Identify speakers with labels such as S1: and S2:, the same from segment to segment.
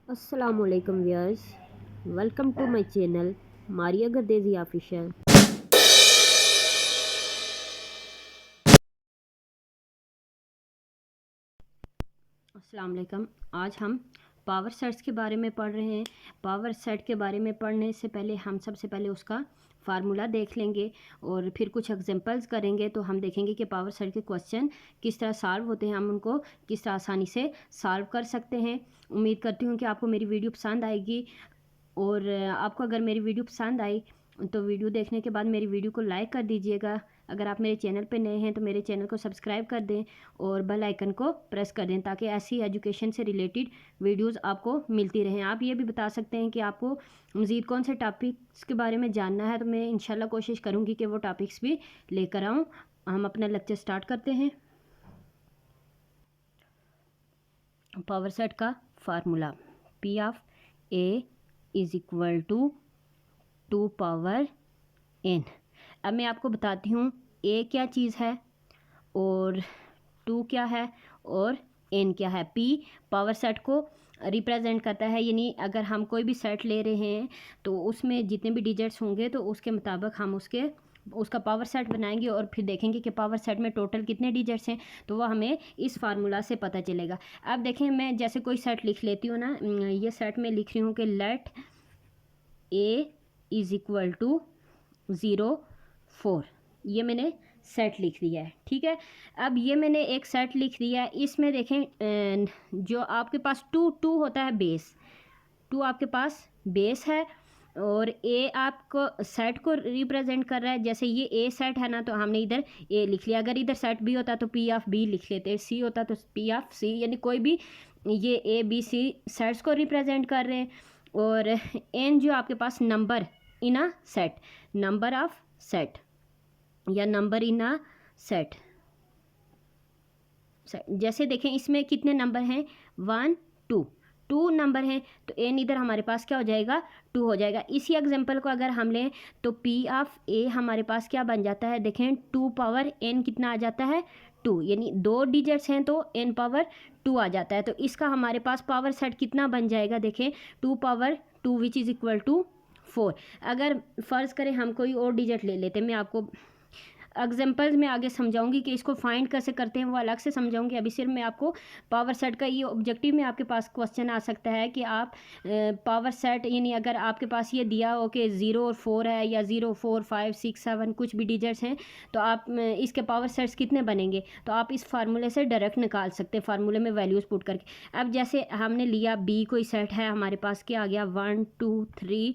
S1: Assalamualaikum viewers, welcome to my channel Maria Gardezi Official। अस्सलाम वालेकुम। आज हम पावर सेट्स के बारे में पढ़ रहे हैं। पावर सेट के बारे में पढ़ने से पहले हम सबसे पहले उसका फार्मूला देख लेंगे और फिर कुछ एग्जांपल्स करेंगे। तो हम देखेंगे कि पावर सेट के क्वेश्चन किस तरह सॉल्व होते हैं, हम उनको किस तरह आसानी से सॉल्व कर सकते हैं। उम्मीद करती हूँ कि आपको मेरी वीडियो पसंद आएगी और आपको अगर मेरी वीडियो पसंद आई तो वीडियो देखने के बाद मेरी वीडियो को लाइक कर दीजिएगा। अगर आप मेरे चैनल पर नए हैं तो मेरे चैनल को सब्सक्राइब कर दें और बेल आइकन को प्रेस कर दें ताकि ऐसी एजुकेशन से रिलेटेड वीडियोस आपको मिलती रहें। आप ये भी बता सकते हैं कि आपको मज़ीद कौन से टॉपिक्स के बारे में जानना है, तो मैं इंशाल्लाह कोशिश करूँगी कि वो टॉपिक्स भी लेकर आऊँ। हम अपना लेक्चर स्टार्ट करते हैं। पावर सेट का formula P of A is equal to 2 power n। अब मैं आपको बताती हूँ a क्या चीज़ है और 2 क्या है और n क्या है। p पावर सेट को रिप्रेजेंट करता है, यानी अगर हम कोई भी सेट ले रहे हैं तो उसमें जितने भी डिजिट्स होंगे तो उसके मुताबिक हम उसका पावर सेट बनाएंगे और फिर देखेंगे कि पावर सेट में टोटल कितने डिजिट्स हैं, तो वह हमें इस फार्मूला से पता चलेगा। अब देखें, मैं जैसे कोई सेट लिख लेती हूँ ना, ये सेट में लिख रही हूँ कि let a is equal to 0 4। ये मैंने सेट लिख दिया है, ठीक है। अब ये मैंने एक सेट लिख दिया है, इसमें देखें जो आपके पास टू होता है बेस, 2 आपके पास बेस है और ए आपको सेट को रिप्रेजेंट कर रहा है। जैसे ये ए सेट है ना, तो हमने इधर ए लिख लिया। अगर इधर सेट बी होता तो पी ऑफ बी लिख लेते, सी होता तो पी ऑफ सी, यानी कोई भी ये ए बी सी सेट्स को रिप्रेजेंट कर रहे हैं। और एन जो आपके पास number in a set, number of set या नंबर इन अ सेट। जैसे देखें इसमें कितने नंबर हैं, 1 2 नंबर हैं, तो एन इधर हमारे पास क्या हो जाएगा, 2 हो जाएगा। इसी एग्जांपल को अगर हम लें तो पी ऑफ ए हमारे पास क्या बन जाता है, देखें 2 पावर एन कितना आ जाता है 2, यानी 2 डिजिट्स हैं तो एन पावर 2 आ जाता है। तो इसका हमारे पास पावर सेट कितना बन जाएगा, देखें 2 power 2 which is equal to 4। अगर फ़र्ज़ करें हम कोई और डिजिट ले लेते हैं, मैं आपको एग्जाम्पल्स में आगे समझाऊंगी कि इसको फाइंड कैसे करते हैं, वो अलग से समझाऊंगी। अभी सिर्फ मैं आपको पावर सेट का ये ऑब्जेक्टिव में आपके पास क्वेश्चन आ सकता है कि आप पावर सेट, यानी अगर आपके पास ये दिया हो कि 0 और 4 है या 0 4 5 6 7 कुछ भी डिजिट्स हैं, तो आप इसके पावर सेट्स कितने बनेंगे, तो आप इस फार्मूले से डायरेक्ट निकाल सकते हैं, फार्मूले में वैल्यूज़ पुट करके। अब जैसे हमने लिया बी कोई सेट है, हमारे पास क्या आ गया 1 2 3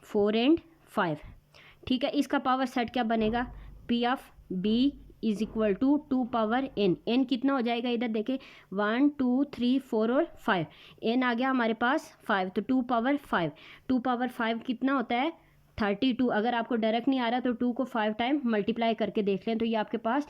S1: 4 एंड 5, ठीक है। इसका पावर सेट क्या बनेगा, P of B is equal to 2 power N कितना हो जाएगा, इधर देखें 1 2 3 4 और 5, एन आ गया हमारे पास 5, तो 2 पावर 5, 2 पावर 5 कितना होता है 32। अगर आपको डायरेक्ट नहीं आ रहा तो 2 को 5 टाइम मल्टीप्लाई करके देख लें, तो ये आपके पास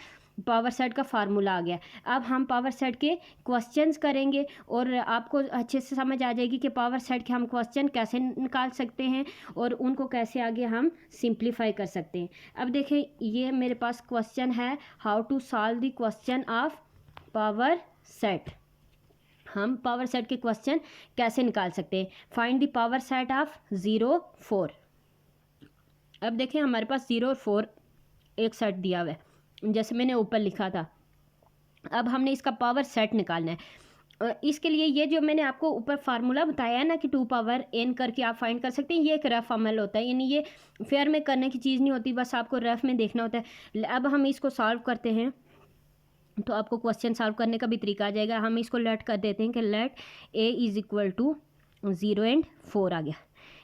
S1: पावर सेट का फार्मूला आ गया। अब हम पावर सेट के क्वेश्चंस करेंगे और आपको अच्छे से समझ आ जाएगी कि पावर सेट के हम क्वेश्चन कैसे निकाल सकते हैं और उनको कैसे आगे हम सिंप्लीफाई कर सकते हैं। अब देखें, ये मेरे पास क्वेश्चन है, how to solve the question of power set. हम पावर सेट के क्वेश्चन कैसे निकाल सकते हैं, find the power set of 0 4। अब देखें हमारे पास 0 और 4 एक सेट दिया हुआ है, जैसे मैंने ऊपर लिखा था। अब हमने इसका पावर सेट निकालना है। इसके लिए ये जो मैंने आपको ऊपर फार्मूला बताया है ना कि 2 पावर एन करके आप फाइंड कर सकते हैं, ये एक रफ अमल होता है, यानी ये फेयर में करने की चीज़ नहीं होती, बस आपको रफ में देखना होता है। अब हम इसको सॉल्व करते हैं तो आपको क्वेश्चन सॉल्व करने का भी तरीका आ जाएगा। हम इसको लेट कर देते हैं कि let A is equal to 0 and 4 आ गया,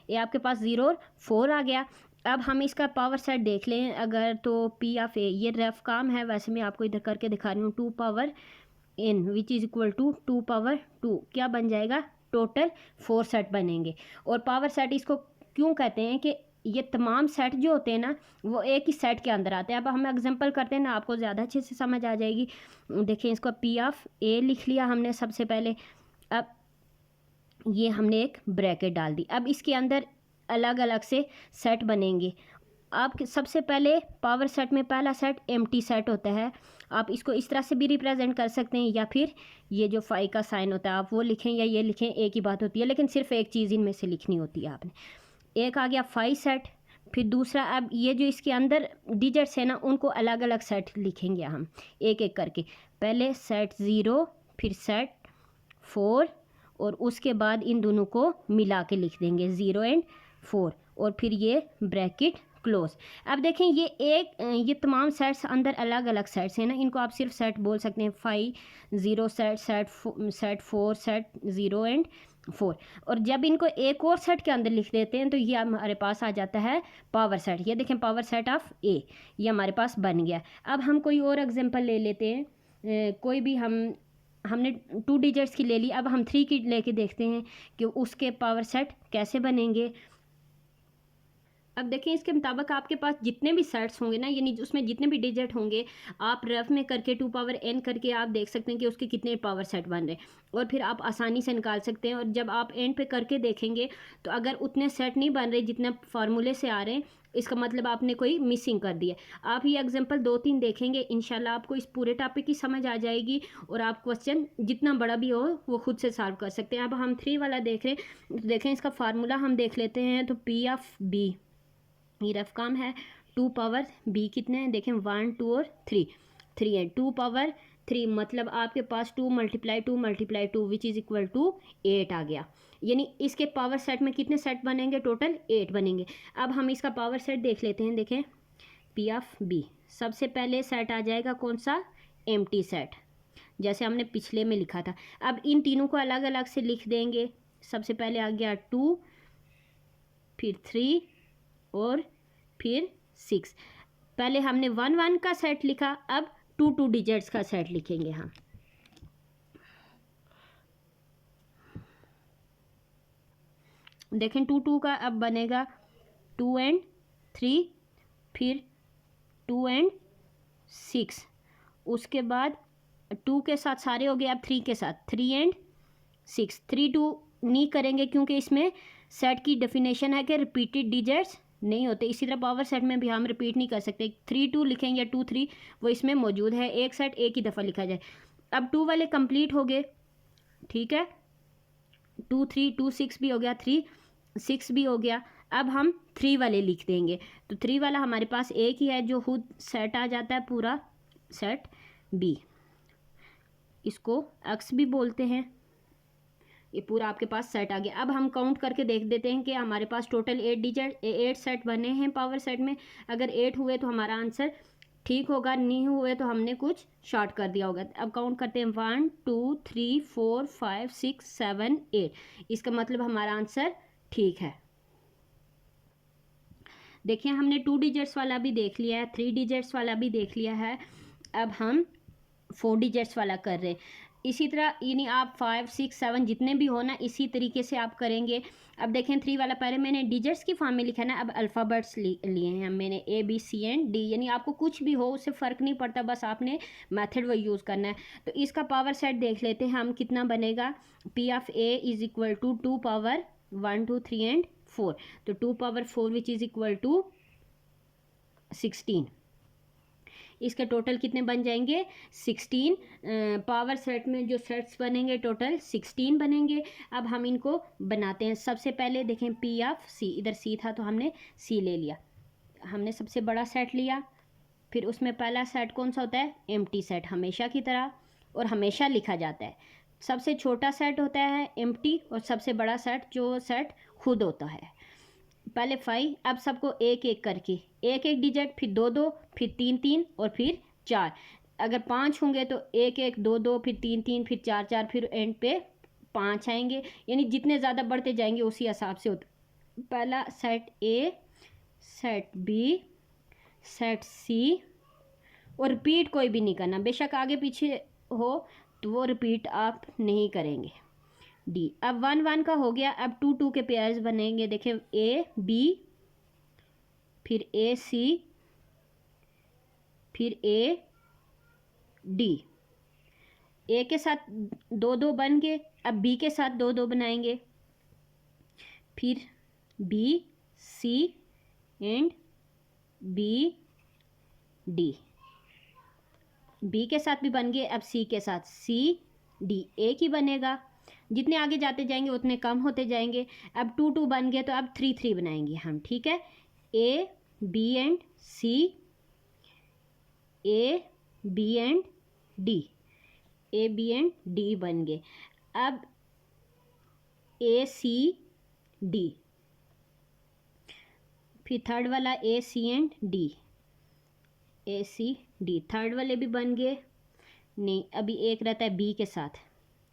S1: ये आपके पास 0 और 4 आ गया। अब हम इसका पावर सेट देख लें अगर, तो पी ऑफ ए, ये रफ काम है, वैसे मैं आपको इधर करके दिखा रही हूँ। 2 power N which is equal to 2 power 2 क्या बन जाएगा, टोटल 4 सेट बनेंगे। और पावर सेट इसको क्यों कहते हैं कि ये तमाम सेट जो होते हैं ना वो एक ही सेट के अंदर आते हैं। अब हम एग्जांपल करते हैं ना, आपको ज़्यादा अच्छे से समझ आ जाएगी। देखिए, इसको पी ऑफ ए लिख लिया हमने सबसे पहले। अब ये हमने एक ब्रैकेट डाल दी, अब इसके अंदर अलग अलग से सेट बनेंगे। अब सबसे पहले पावर सेट में पहला सेट एम्प्टी सेट होता है, आप इसको इस तरह से भी रिप्रेजेंट कर सकते हैं, या फिर ये जो फाई का साइन होता है आप वो लिखें या ये लिखें, एक ही बात होती है, लेकिन सिर्फ एक चीज़ इनमें से लिखनी होती है आपने। एक आ गया फाई सेट, फिर दूसरा अब ये जो इसके अंदर डिजिट्स है ना उनको अलग अलग सेट लिखेंगे हम एक एक करके। पहले सेट 0, फिर सेट 4, और उसके बाद इन दोनों को मिला के लिख देंगे 0 एंड 4, और फिर ये ब्रैकेट क्लोज। अब देखें ये तमाम सेट्स अंदर अलग अलग सेट्स हैं ना, इनको आप सिर्फ सेट बोल सकते हैं। 5 0 सेट, सेट 4 सेट 0 एंड 4। और जब इनको एक और सेट के अंदर लिख देते हैं तो ये हमारे पास आ जाता है पावर सेट। ये देखें पावर सेट ऑफ ए, ये हमारे पास बन गया। अब हम कोई और एग्जांपल ले लेते हैं, कोई भी हमने 2 डिजिट्स की ले ली, अब हम 3 की लेके देखते हैं कि उसके पावर सेट कैसे बनेंगे। अब देखें इसके मुताबिक आपके पास जितने भी सेट्स होंगे ना, यानी उसमें जितने भी डिजिट होंगे, आप रफ में करके 2 पावर n करके आप देख सकते हैं कि उसके कितने पावर सेट बन रहे हैं, और फिर आप आसानी से निकाल सकते हैं। और जब आप एंड पे करके देखेंगे तो अगर उतने सेट नहीं बन रहे जितने फार्मूले से आ रहे हैं, इसका मतलब आपने कोई मिसिंग कर दिया। आप ये एग्जांपल 2-3 देखेंगे, इंशाल्लाह आपको इस पूरे टॉपिक की समझ आ जाएगी, और आप क्वेश्चन जितना बड़ा भी हो वो खुद से सॉल्व कर सकते हैं। अब हम 3 वाला देख रहे हैं, तो देखें इसका फार्मूला हम देख लेते हैं। तो पी ऑफ बी, ये रफ काम है। 2 पावर बी कितने हैं, देखें 1 2 और 3 है। 2 पावर 3 मतलब आपके पास 2 × 2 विच इज़ इक्वल टू 8 आ गया। यानी इसके पावर सेट में कितने सेट बनेंगे, टोटल 8 बनेंगे। अब हम इसका पावर सेट देख लेते हैं। देखें पी ऑफ बी, सबसे पहले सेट आ जाएगा कौन सा, एम्प्टी सेट, जैसे हमने पिछले में लिखा था। अब इन तीनों को अलग अलग से लिख देंगे। सबसे पहले आ गया 2, फिर 3 और फिर 6। पहले हमने 1 1 का सेट लिखा, अब 2 2 डिजिट्स का सेट लिखेंगे हम। देखें 2 2 का अब बनेगा 2 एंड 3, फिर 2 एंड 6, उसके बाद 2 के साथ सारे हो गए, अब 3 के साथ 3 एंड 6। 3 2 नहीं करेंगे क्योंकि इसमें सेट की डेफिनेशन है कि रिपीटेड डिजिट्स नहीं होते। इसी तरह पावर सेट में भी हम रिपीट नहीं कर सकते। 3 2 लिखेंगे या 2 3, वो इसमें मौजूद है, एक सेट एक ही दफ़ा लिखा जाए। अब 2 वाले कंप्लीट हो गए, ठीक है, 2 3 2 6 भी हो गया, 3 6 भी हो गया। अब हम 3 वाले लिख देंगे। तो 3 वाला हमारे पास एक ही है जो खुद सेट आ जाता है, पूरा सेट बी, इसको एक्स भी बोलते हैं। ये पूरा आपके पास सेट आ गया। अब हम काउंट करके देख देते हैं कि हमारे पास टोटल 8 सेट बने हैं पावर सेट में। अगर 8 हुए तो हमारा आंसर ठीक होगा, नहीं हुए तो हमने कुछ शॉर्ट कर दिया होगा। अब काउंट करते हैं 1 2 3 4 5 6 7 8, इसका मतलब हमारा आंसर ठीक है। देखिए हमने 2 डिजिट्स वाला भी देख लिया है, 3 डिजिट्स वाला भी देख लिया है, अब हम 4 डिजिट्स वाला कर रहे हैं। इसी तरह यानी आप 5 6 7 जितने भी हो ना, इसी तरीके से आप करेंगे। अब देखें 3 वाला पहले मैंने डिजिट्स की फॉर्म में लिखा है ना, अब अल्फ़ाबेट्स लिए हैं मैंने A B C and D, यानी आपको कुछ भी हो उससे फ़र्क नहीं पड़ता, बस आपने मेथड वो यूज़ करना है। तो इसका पावर सेट देख लेते हैं हम कितना बनेगा। P of A is equal to 2 power 1 2 3 and 4, तो 2 power 4 which is equal to 16। इसके टोटल कितने बन जाएंगे, 16। पावर सेट में जो सेट्स बनेंगे टोटल 16 बनेंगे। अब हम इनको बनाते हैं। सबसे पहले देखें पी ऑफ सी, इधर सी था तो हमने सी ले लिया, हमने सबसे बड़ा सेट लिया। फिर उसमें पहला सेट कौन सा होता है, एम्प्टी सेट, हमेशा की तरह, और हमेशा लिखा जाता है। सबसे छोटा सेट होता है एम्प्टी, और सबसे बड़ा सेट जो सेट खुद होता है। पहले 5, अब सबको एक एक करके एक एक डिजिट, फिर 2 2, फिर 3 3 और फिर 4। अगर 5 होंगे तो 1 1 2 2, फिर 3 3, फिर 4 4, फिर एंड पे 5 आएंगे। यानी जितने ज़्यादा बढ़ते जाएंगे उसी हिसाब से होता। पहला set A, set B, set C, और रिपीट कोई भी नहीं करना, बेशक आगे पीछे हो तो वो रिपीट आप नहीं करेंगे। डी, अब 1 1 का हो गया। अब 2 2 के पेयर्स बनेंगे। देखें ए बी, फिर ए सी, फिर ए डी। ए के साथ 2 2 बन गए, अब बी के साथ 2 2 बनाएंगे, फिर B C and B D. B के साथ भी बन गए, अब सी के साथ सी डी एक ही बनेगा। जितने आगे जाते जाएंगे उतने कम होते जाएंगे। अब 2 2 बन गए तो अब 3 3 बनाएंगे हम, ठीक है। A B and C, A B and D, A B and D बन गए। अब ए सी डी, फिर थर्ड वाला A C and D, A C D, third वाले भी बन गए। नहीं, अभी एक रहता है बी के साथ,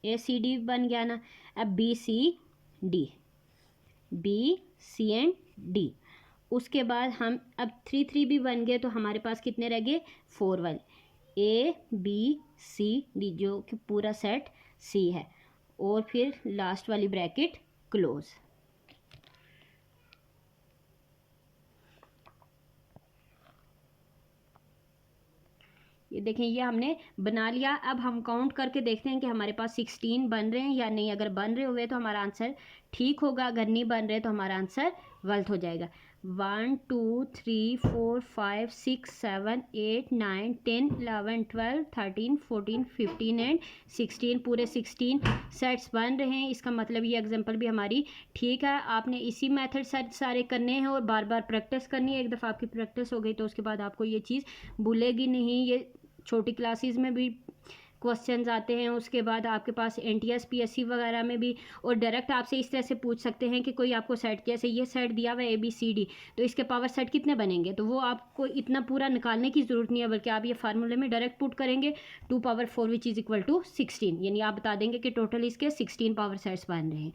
S1: ए सी डी बन गया ना। अब B C D, B C and D. उसके बाद हम अब 3 3 भी बन गए तो हमारे पास कितने रह गए, 4 वाले, ए बी सी डी जो कि पूरा सेट सी है, और फिर लास्ट वाली ब्रैकेट क्लोज। ये देखें, ये हमने बना लिया। अब हम काउंट करके देखते हैं कि हमारे पास 16 बन रहे हैं या नहीं। अगर बन रहे हुए तो हमारा आंसर ठीक होगा, अगर नहीं बन रहे तो हमारा आंसर गलत हो जाएगा। 1 2 3 4 5 6 7 8 9 10 11 12 13 14 15 एंड 16, पूरे 16 सेट्स बन रहे हैं। इसका मतलब ये एग्जांपल भी हमारी ठीक है। आपने इसी मेथड सारे करने हैं और बार बार प्रैक्टिस करनी है। एक दफ़ा आपकी प्रैक्टिस हो गई तो उसके बाद आपको ये चीज़ भूलेगी नहीं। ये छोटी क्लासेस में भी क्वेश्चंस आते हैं, उसके बाद आपके पास NTS PSC वगैरह में भी, और डायरेक्ट आपसे इस तरह से पूछ सकते हैं कि कोई आपको सेट, जैसे ये सेट दिया हुआ है ABCD, तो इसके पावर सेट कितने बनेंगे, तो वो आपको इतना पूरा निकालने की ज़रूरत नहीं है, बल्कि आप ये फार्मूले में डायरेक्ट पुट करेंगे 2 power 4 which is equal to 16, यानी आप बता देंगे कि टोटल इसके 16 पावर सेट्स बन रहे हैं।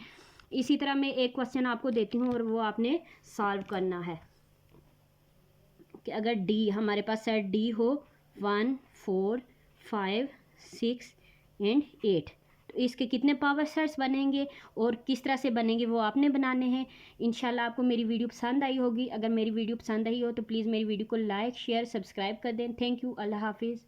S1: इसी तरह मैं एक क्वेश्चन आपको देती हूँ और वो आपने सॉल्व करना है कि अगर D हमारे पास सेट D हो 1 4 5 6 एंड 8, तो इसके कितने पावर सेट्स बनेंगे और किस तरह से बनेंगे वो आपने बनाने हैं। इंशाल्लाह आपको मेरी वीडियो पसंद आई होगी। अगर मेरी वीडियो पसंद आई हो तो प्लीज़ मेरी वीडियो को लाइक शेयर सब्सक्राइब कर दें। थैंक यू, अल्लाह हाफिज़।